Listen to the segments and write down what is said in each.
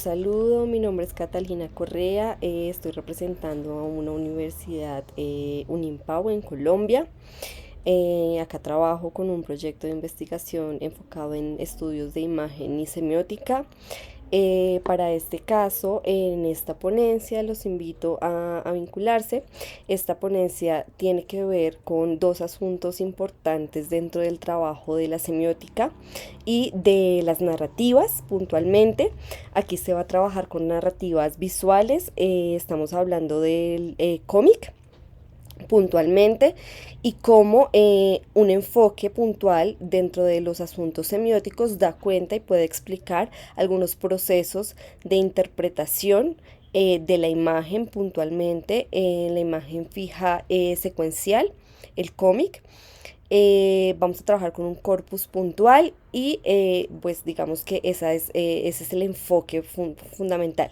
saludo, mi nombre es Catalina Correa, estoy representando a una universidad Unimpau en Colombia. Acá trabajo con un proyecto de investigación enfocado en estudios de imagen y semiótica. Para este caso, en esta ponencia los invito a vincularse. Esta ponencia tiene que ver con dos asuntos importantes dentro del trabajo de la semiótica y de las narrativas puntualmente. Aquí se va a trabajar con narrativas visuales. Estamos hablando del cómic puntualmente y cómo un enfoque puntual dentro de los asuntos semióticos da cuenta y puede explicar algunos procesos de interpretación de la imagen puntualmente, la imagen fija secuencial, el cómic. Vamos a trabajar con un corpus puntual y pues digamos que ese es el enfoque fundamental.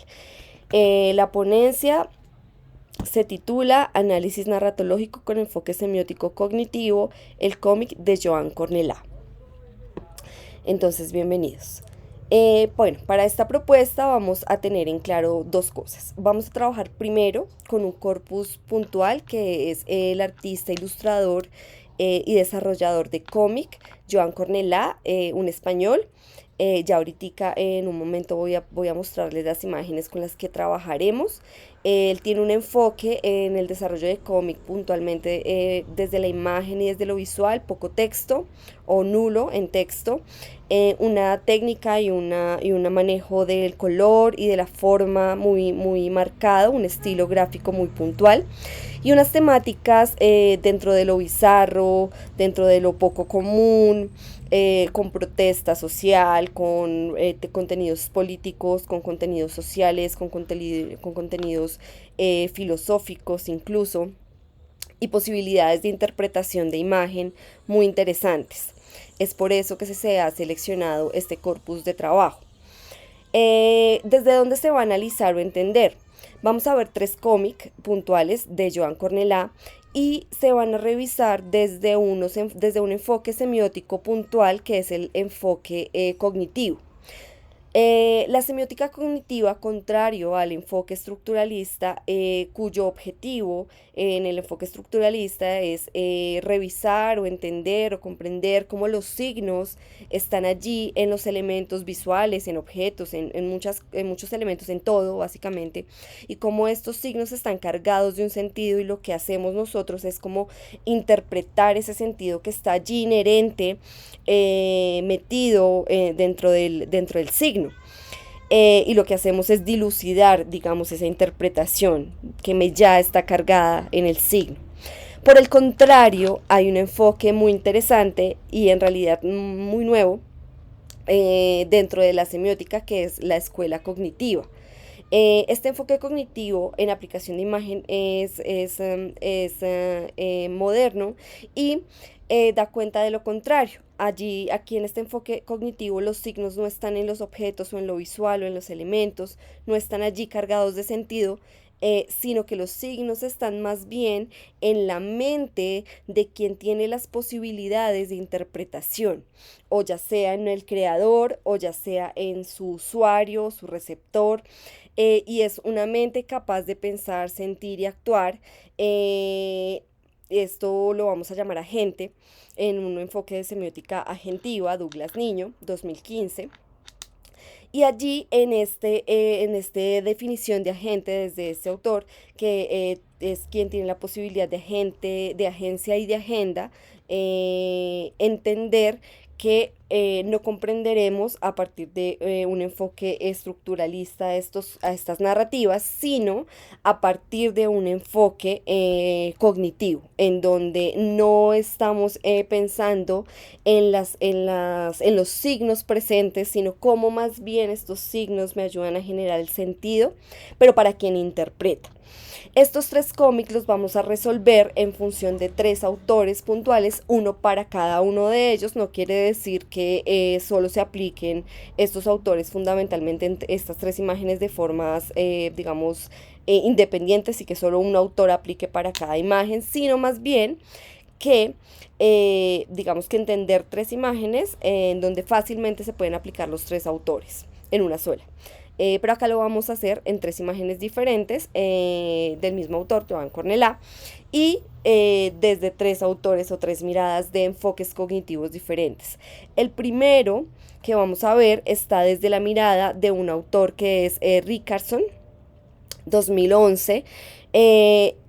La ponencia se titula Análisis narratológico con enfoque semiótico cognitivo, el cómic de Joan Cornelà. Entonces, bienvenidos. Bueno, para esta propuesta vamos a tener en claro dos cosas. Vamos a trabajar primero con un corpus puntual que es el artista, ilustrador y desarrollador de cómic, Joan Cornelà, un español. Ya ahorita en un momento voy a mostrarles las imágenes con las que trabajaremos. Él tiene un enfoque en el desarrollo de cómic puntualmente desde la imagen y desde lo visual, poco texto o nulo en texto, una técnica y un manejo del color y de la forma muy marcado, un estilo gráfico muy puntual y unas temáticas dentro de lo bizarro, dentro de lo poco común, con protesta social, con contenidos políticos, con contenidos sociales, con contenidos filosóficos incluso, y posibilidades de interpretación de imagen muy interesantes. Es por eso que se ha seleccionado este corpus de trabajo. ¿Desde dónde se va a analizar o entender? Vamos a ver tres cómics puntuales de Joan Cornelà y se van a revisar desde un enfoque semiótico puntual, que es el enfoque cognitivo. La semiótica cognitiva, contrario al enfoque estructuralista, cuyo objetivo en el enfoque estructuralista es revisar o entender o comprender cómo los signos están allí en los elementos visuales, en objetos, en muchos elementos, en todo básicamente, y cómo estos signos están cargados de un sentido y lo que hacemos nosotros es como interpretar ese sentido que está allí inherente, metido dentro del signo. Y lo que hacemos es dilucidar, digamos, esa interpretación que ya está cargada en el signo. Por el contrario, hay un enfoque muy interesante y en realidad muy nuevo dentro de la semiótica, que es la escuela cognitiva. Este enfoque cognitivo en aplicación de imagen es moderno y da cuenta de lo contrario. Aquí en este enfoque cognitivo los signos no están en los objetos o en lo visual o en los elementos, no están allí cargados de sentido, sino que los signos están más bien en la mente de quien tiene las posibilidades de interpretación, o ya sea en el creador o ya sea en su usuario, su receptor, y es una mente capaz de pensar, sentir y actuar. Esto lo vamos a llamar agente en un enfoque de semiótica agentiva, Douglas Niño, 2015. Y allí en este definición de agente desde este autor, que es quien tiene la posibilidad de agente, de agencia y de agenda, entender que no comprenderemos a partir de un enfoque estructuralista a estas narrativas, sino a partir de un enfoque cognitivo, en donde no estamos pensando en los signos presentes, sino cómo más bien estos signos me ayudan a generar el sentido, pero para quien interpreta. Estos tres cómics los vamos a resolver en función de tres autores puntuales, uno para cada uno de ellos. No quiere decir que solo se apliquen estos autores fundamentalmente en estas tres imágenes de formas, digamos, independientes y que solo un autor aplique para cada imagen, sino más bien que digamos que entender tres imágenes en donde fácilmente se pueden aplicar los tres autores en una sola. pero acá lo vamos a hacer en tres imágenes diferentes del mismo autor, Joan Cornelá, y desde tres autores o tres miradas de enfoques cognitivos diferentes. El primero que vamos a ver está desde la mirada de un autor que es Richardson, 2011,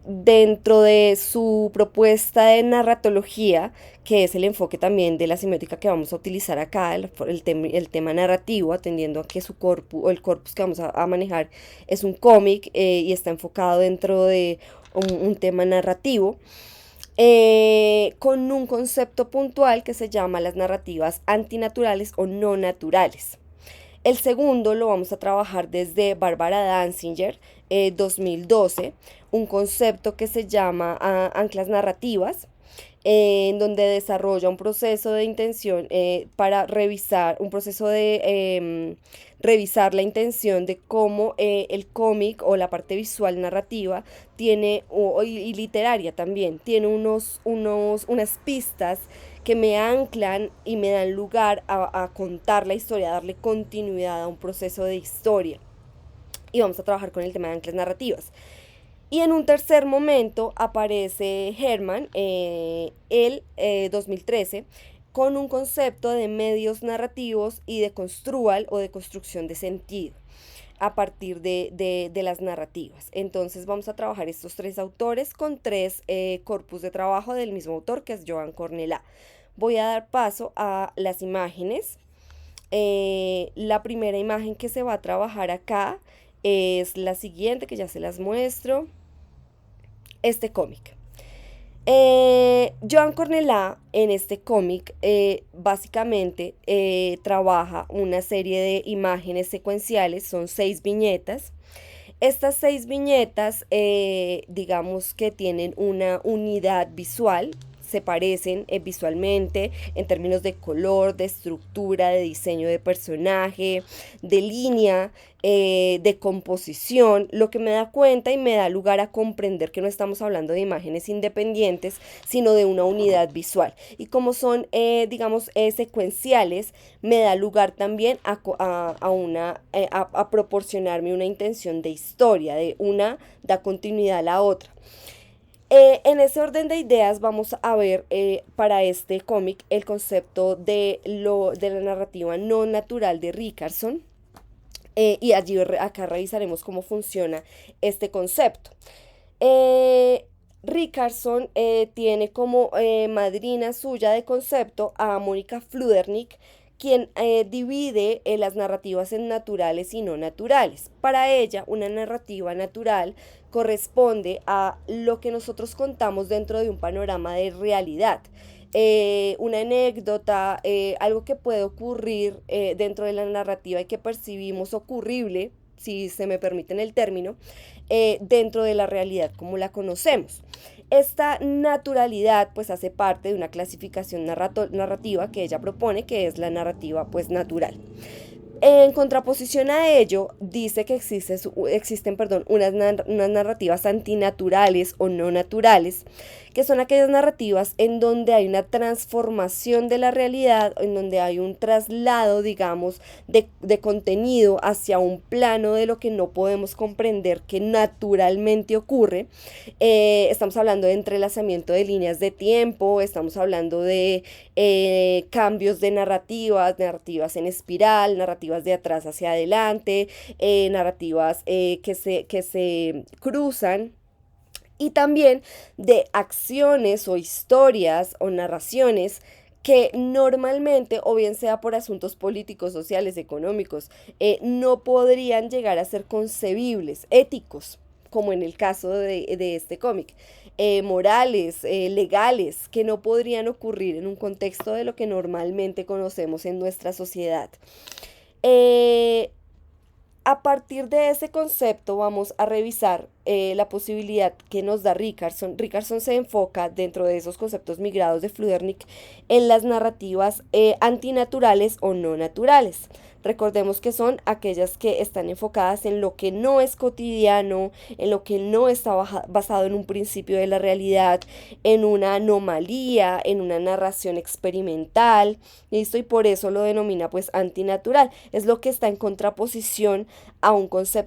dentro de su propuesta de narratología, que es el enfoque también de la semiótica que vamos a utilizar acá, el tema narrativo, atendiendo a que su corpus o el corpus que vamos a manejar es un cómic y está enfocado dentro de un tema narrativo. Con un concepto puntual que se llama las narrativas antinaturales o no naturales. El segundo lo vamos a trabajar desde Barbara Danziger, 2012, un concepto que se llama anclas narrativas, en donde desarrolla un proceso de intención para revisar, un proceso de revisar la intención de cómo el cómic o la parte visual narrativa tiene, y literaria también, tiene unas pistas que me anclan y me dan lugar a contar la historia, a darle continuidad a un proceso de historia. Y vamos a trabajar con el tema de anclas narrativas. Y en un tercer momento aparece Herman, el 2013, con un concepto de medios narrativos y de construal o de construcción de sentido a partir de las narrativas. Entonces vamos a trabajar estos tres autores con tres corpus de trabajo del mismo autor, que es Joan Cornelá. Voy a dar paso a las imágenes. La primera imagen que se va a trabajar acá es la siguiente, que ya se las muestro. Este cómic. Joan Cornelá en este cómic básicamente trabaja una serie de imágenes secuenciales, son 6 viñetas. Estas 6 viñetas digamos que tienen una unidad visual, se parecen visualmente en términos de color, de estructura, de diseño de personaje, de línea, de composición, lo que me da cuenta y me da lugar a comprender que no estamos hablando de imágenes independientes, sino de una unidad visual. Y como son, digamos, secuenciales, me da lugar también a proporcionarme una intención de historia, de una da continuidad a la otra. En ese orden de ideas vamos a ver para este cómic el concepto de la narrativa no natural de Richardson, y allí acá revisaremos cómo funciona este concepto. Richardson tiene como madrina suya de concepto a Mónica Fludernik, quien divide las narrativas en naturales y no naturales. Para ella, una narrativa natural corresponde a lo que nosotros contamos dentro de un panorama de realidad. Una anécdota, algo que puede ocurrir dentro de la narrativa y que percibimos ocurrible, si se me permiten el término, dentro de la realidad como la conocemos. Esta naturalidad pues hace parte de una clasificación narrativa que ella propone, que es la narrativa pues natural. En contraposición a ello, dice que existen unas narrativas antinaturales o no naturales, que son aquellas narrativas en donde hay una transformación de la realidad, en donde hay un traslado, digamos, de contenido hacia un plano de lo que no podemos comprender que naturalmente ocurre. Estamos hablando de entrelazamiento de líneas de tiempo, estamos hablando de cambios de narrativas en espiral, narrativas de atrás hacia adelante, narrativas que se cruzan, y también de acciones o historias o narraciones que normalmente, o bien sea por asuntos políticos, sociales, económicos, no podrían llegar a ser concebibles, éticos, como en el caso de este cómic, morales, legales, que no podrían ocurrir en un contexto de lo que normalmente conocemos en nuestra sociedad. Eh, a partir de ese concepto vamos a revisar la posibilidad que nos da Richardson. Richardson se enfoca dentro de esos conceptos migrados de Fludernik en las narrativas antinaturales o no naturales. Recordemos que son aquellas que están enfocadas en lo que no es cotidiano, en lo que no está basado en un principio de la realidad, en una anomalía, en una narración experimental, ¿listo? Y por eso lo denomina pues antinatural. Es lo que está en contraposición a un concepto